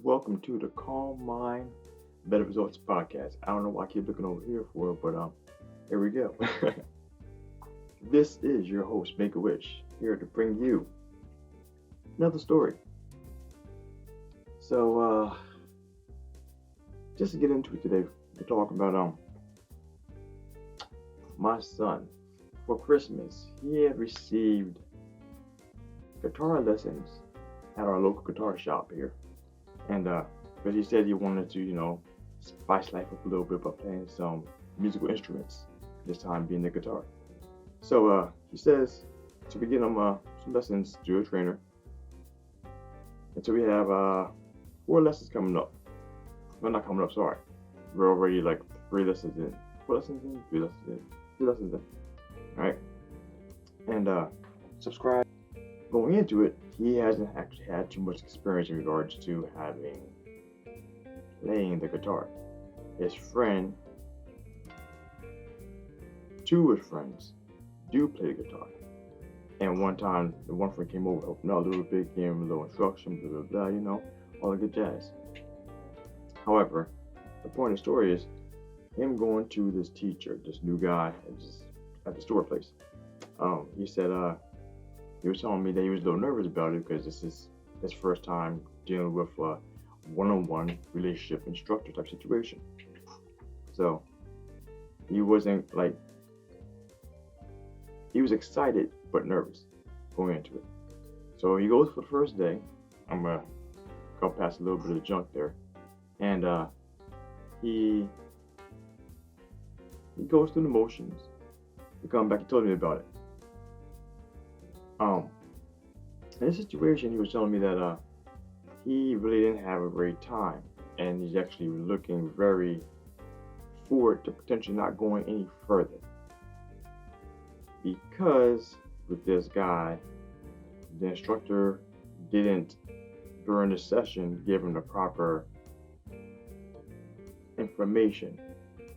welcome to the Calm Mind, Better Results podcast. I don't know why I keep looking over here for it, but here we go. This is your host, Make-A-Wish, here to bring you another story. So, just to get into it today, we're talking about my son. For Christmas, he had received guitar lessons at our local guitar shop here. And because he said he wanted to, spice life up a little bit by playing some musical instruments, this time being the guitar. So he says to begin him some lessons to a trainer. And so we have 4 lessons coming up. Well, not coming up, sorry. We're already like 3 lessons in. 4 lessons in? 3 lessons in. 2 lessons in. Alright? And subscribe. Going into it, he hasn't actually had too much experience in regards to playing the guitar. His friend, 2 of his friends, do play the guitar. And one time, the one friend came over, helped him out a little bit, gave him a little instruction, blah, blah, blah, all the good jazz. However, the point of the story is him going to this teacher, this new guy at the store place. He said, he was telling me that he was a little nervous about it because this is his first time dealing with a one-on-one relationship instructor type situation. So he wasn't he was excited but nervous going into it. So he goes for the first day. I'm gonna go past a little bit of junk there, and he goes through the motions. He come back and told me about it. In this situation, he was telling me that he really didn't have a great time, and he's actually looking very forward to potentially not going any further. Because with this guy, the instructor didn't, during the session, give him the proper information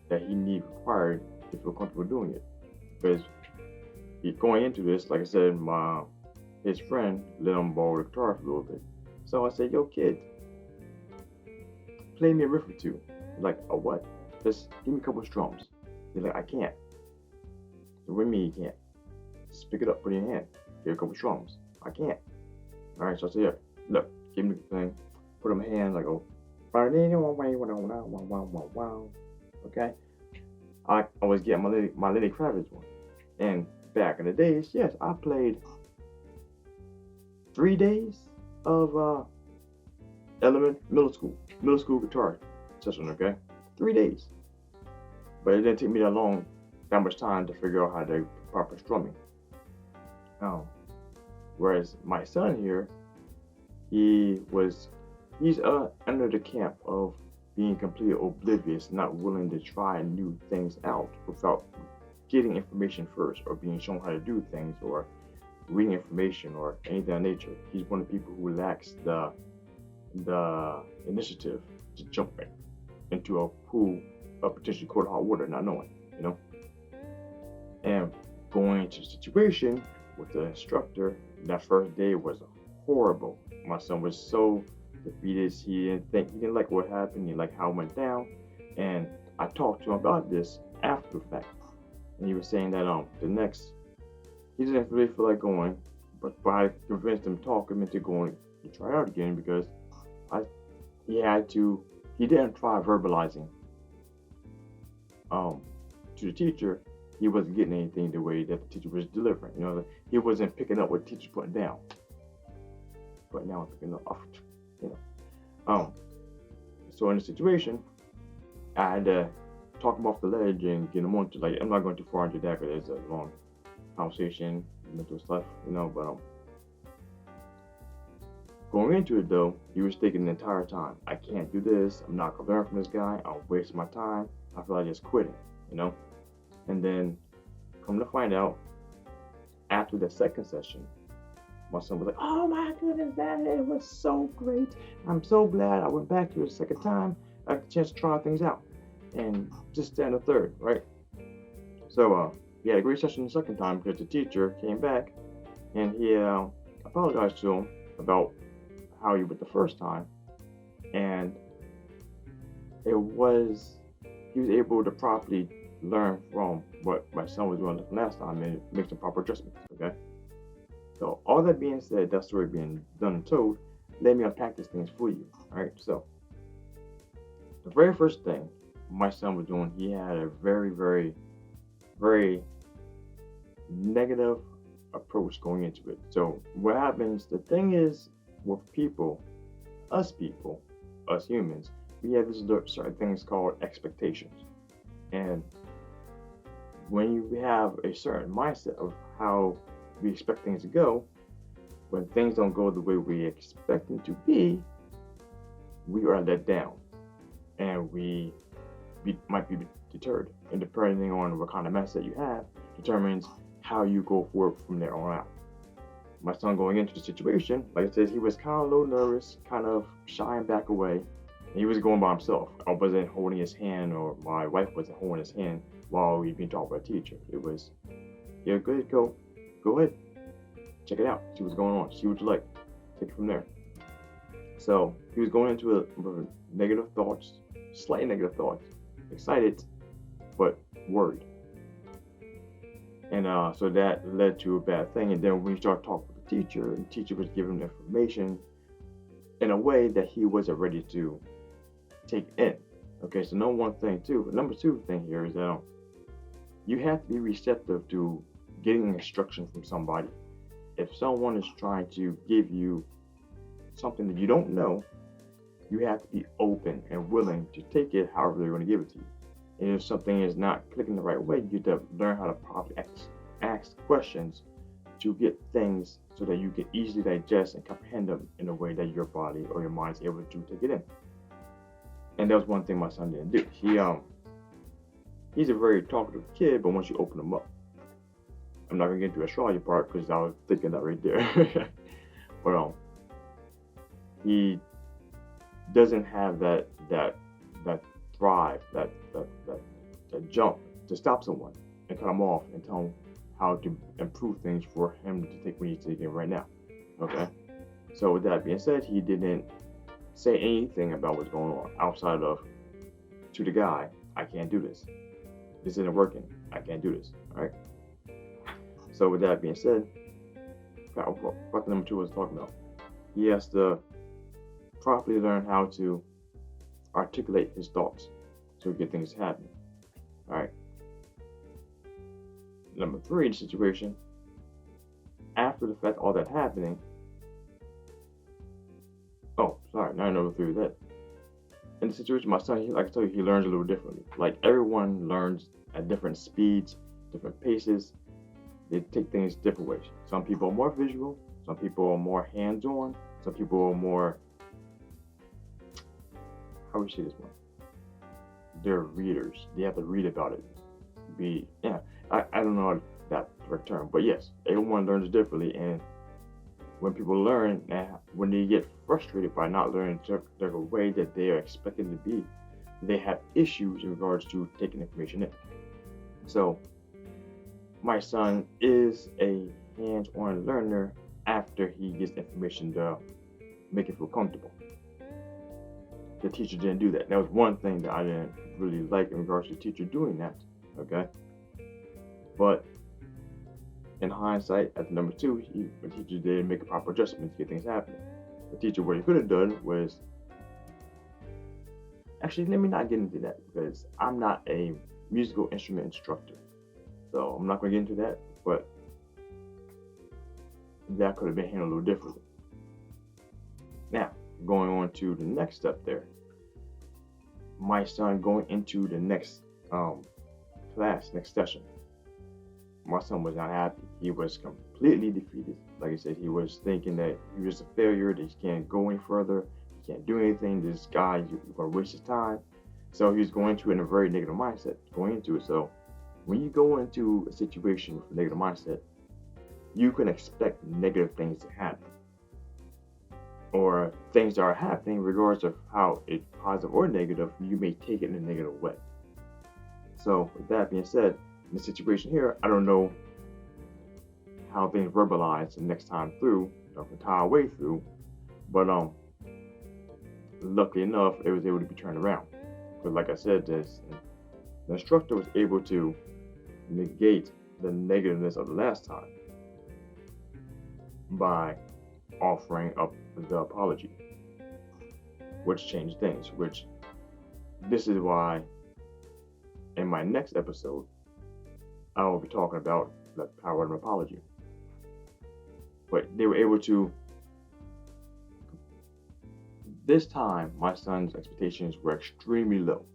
that he required to feel comfortable doing it. Because going into this, like I said, his friend let him borrow the guitar for a little bit. So I said, yo, kid, play me a riff or two. He's like, a what? Just give me a couple of strums. He's like, I can't. So what do you mean you can't? Just pick it up, put it in your hand. Give a couple of strums. I can't. All right, so I said, yeah, look, give me the thing. Put it in my hand, I go, okay? I was getting my Lenny Kravitz one. And back in the days, yes, I played 3 days of middle school guitar session, okay? 3 days. But it didn't take me that much time to figure out how to do proper strumming. Whereas my son here, he's under the camp of being completely oblivious, not willing to try new things out without getting information first, or being shown how to do things, or reading information, or anything of that nature. He's one of the people who lacks the initiative to jump into a pool of potentially cold hot water, not knowing, And going into the situation with the instructor, that first day was horrible. My son was so defeated. He didn't like what happened. He didn't like how it went down. And I talked to him about this after the fact. And he was saying that he didn't really feel like going, but I convinced him, talk him into going to try out again, because he didn't try verbalizing to the teacher. He wasn't getting anything the way that the teacher was delivering. He wasn't picking up what the teacher's putting down. But now I'm picking up, So in the situation, I had to talk him off the ledge and get him on to, I'm not going too far into that because it's a long conversation, mental stuff, but going into it though, he was thinking the entire time, I can't do this, I'm not gonna learn from this guy, I'm wasting my time, I feel like just quitting, And then come to find out, after the second session, my son was like, oh my goodness, Dad, it was so great. I'm so glad I went back to it a second time. I had a chance to try things out. And just stand a third, right? So he had a great session the second time because the teacher came back and he apologized to him about how he went the first time. And he was able to properly learn from what my son was doing last time and make some proper adjustments. Okay. So all that being said, that story being done and told, let me unpack these things for you. All right. So the very first thing my son was doing, he had a very, very, very negative approach going into it. So what happens? The thing is, with people, us humans, we have these certain things called expectations, and when you have a certain mindset of how we expect things to go, when things don't go the way we expect them to be, we are let down, and we might be deterred. And depending on what kind of mindset you have, determines how you go forward from there on out. My son going into the situation, like I said, he was kind of a little nervous, kind of shying back away. He was going by himself. I wasn't holding his hand, or my wife wasn't holding his hand while we were being taught by a teacher. It was, yeah, go ahead, check it out, see what's going on, see what you like, take it from there. So he was going into a negative thoughts, slightly negative thoughts, excited, but worried. And so that led to a bad thing. And then we started talking with the teacher, and the teacher was giving him information in a way that he wasn't ready to take in. Okay, so number two thing here is that you have to be receptive to getting instruction from somebody. If someone is trying to give you something that you don't know, you have to be open and willing to take it however they're going to give it to you. And if something is not clicking the right way, you have to learn how to properly ask questions to get things so that you can easily digest and comprehend them in a way that your body or your mind is able to take it in. And that was one thing my son didn't do. He's a very talkative kid, but once you open him up, I'm not gonna get into the astrology part because I was thinking that right there. But he doesn't have that drive, that jump to stop someone and cut them off and tell them how to improve things for him to take what he's taking right now. Okay. So with that being said, he didn't say anything about what's going on outside of, to the guy, I can't do this. This isn't working. I can't do this. All right. So with that being said, what number two was talking about, he has to properly learn how to articulate his thoughts to get things happening. All right. Number three, the situation, after the fact, all that happening. Oh, sorry, not number three, that. In the situation, my son, like I told you, he learns a little differently. Like everyone learns at different speeds, different paces. They take things different ways. Some people are more visual, some people are more hands-on, some people are more, how would you say this one? They're readers. They have to read about it. I don't know that correct term, but yes, everyone learns differently. And when people learn, when they get frustrated by not learning the way that they are expected to be, they have issues in regards to taking information in. So my son is a hands-on learner after he gets information to make him feel comfortable. The teacher didn't do that. That was one thing that I didn't really like in regards to the teacher doing that. Okay. But in hindsight, at number two, the teacher did make a proper adjustment to get things happening. The teacher, what he could have done was, actually, let me not get into that because I'm not a musical instrument instructor. So I'm not going to get into that, but that could have been handled a little differently. Now, going on to the next step there. My son going into the next class, next session. My son was not happy. He was completely defeated. Like I said, he was thinking that he was a failure, that he can't go any further, he can't do anything. This guy, you're going to waste his time. So he was going into it in a very negative mindset going into it. So when you go into a situation with a negative mindset, you can expect negative things to happen, or things that are happening, regardless of how it's positive or negative, you may take it in a negative way. So with that being said, in the situation here, I don't know how things verbalize the next time through, the entire way through, but luckily enough, it was able to be turned around. Because like I said, the instructor was able to negate the negativeness of the last time by offering up the apology, which changed things. Which this is why in my next episode I will be talking about the power of an apology. But they were able to. This time, my son's expectations were extremely low,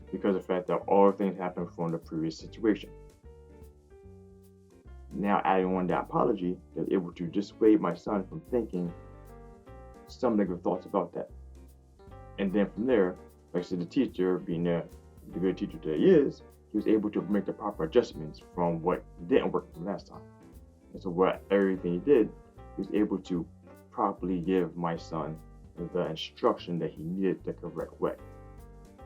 because of the fact that all things happened from the previous situation. Now, adding on that apology, they're able to dissuade my son from thinking some negative thoughts about that. And then from there, like I said, the teacher, being the good teacher that he is, he was able to make the proper adjustments from what didn't work from last time. And so, everything he did, he was able to properly give my son the instruction that he needed the correct way.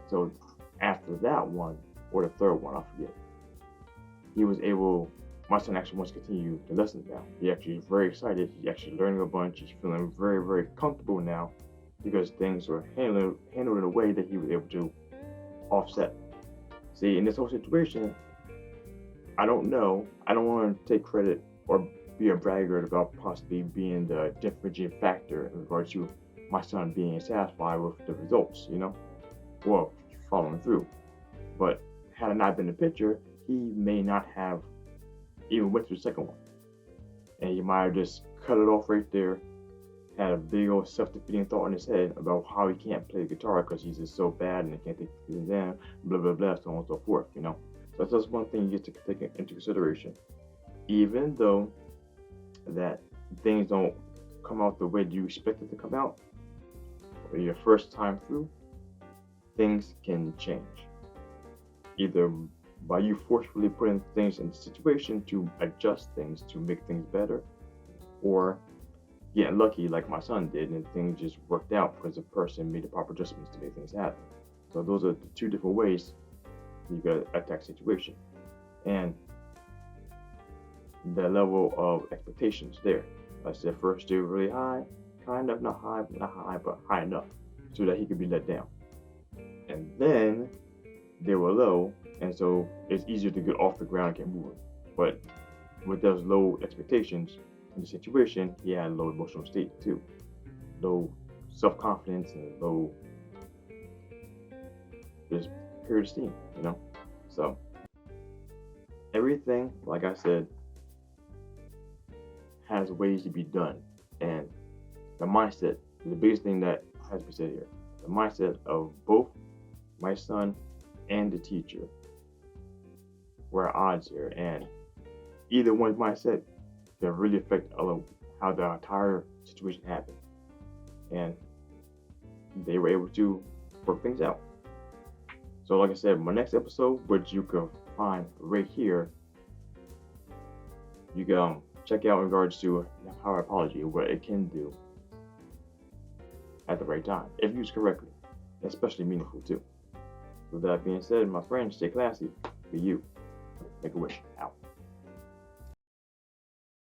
So after that one, or the third one, I forget, my son actually wants to continue the lessons now. He actually is very excited. He's actually learning a bunch. He's feeling very, very comfortable now because things were handled in a way that he was able to offset. See, in this whole situation, I don't know. I don't want to take credit or be a braggart about possibly being the differentiating factor in regards to my son being satisfied with the results, well, following through. But had I not been in the picture, he may not have even went to the second one. And he might have just cut it off right there, had a big old self-defeating thought in his head about how he can't play the guitar because he's just so bad and he can't take it down, blah, blah, blah, so on and so forth, So that's just one thing you get to take into consideration. Even though that things don't come out the way you expect it to come out, or your first time through, things can change. Either by you forcefully putting things in the situation to adjust things to make things better, or getting lucky like my son did and things just worked out because the person made the proper adjustments to make things happen. So those are the two different ways you can attack situation. And the level of expectations there. Like I said, first they were really high, kind of not high, but high enough so that he could be let down. And then they were low, and so it's easier to get off the ground and get moving. But with those low expectations in the situation, he had a low emotional state too, low self-confidence and low just pure esteem, So everything, like I said, has ways to be done, and the mindset is the biggest thing that has to be said here. The mindset of both my son and the teacher were at odds here, and either one's mindset can really affect how the entire situation happened, and they were able to work things out. So like I said, my next episode, which you can find right here, you can check out in regards to the power apology, what it can do at the right time, if used correctly, especially meaningful too. With that being said, my friends, stay classy. Be you. Make a wish. Out.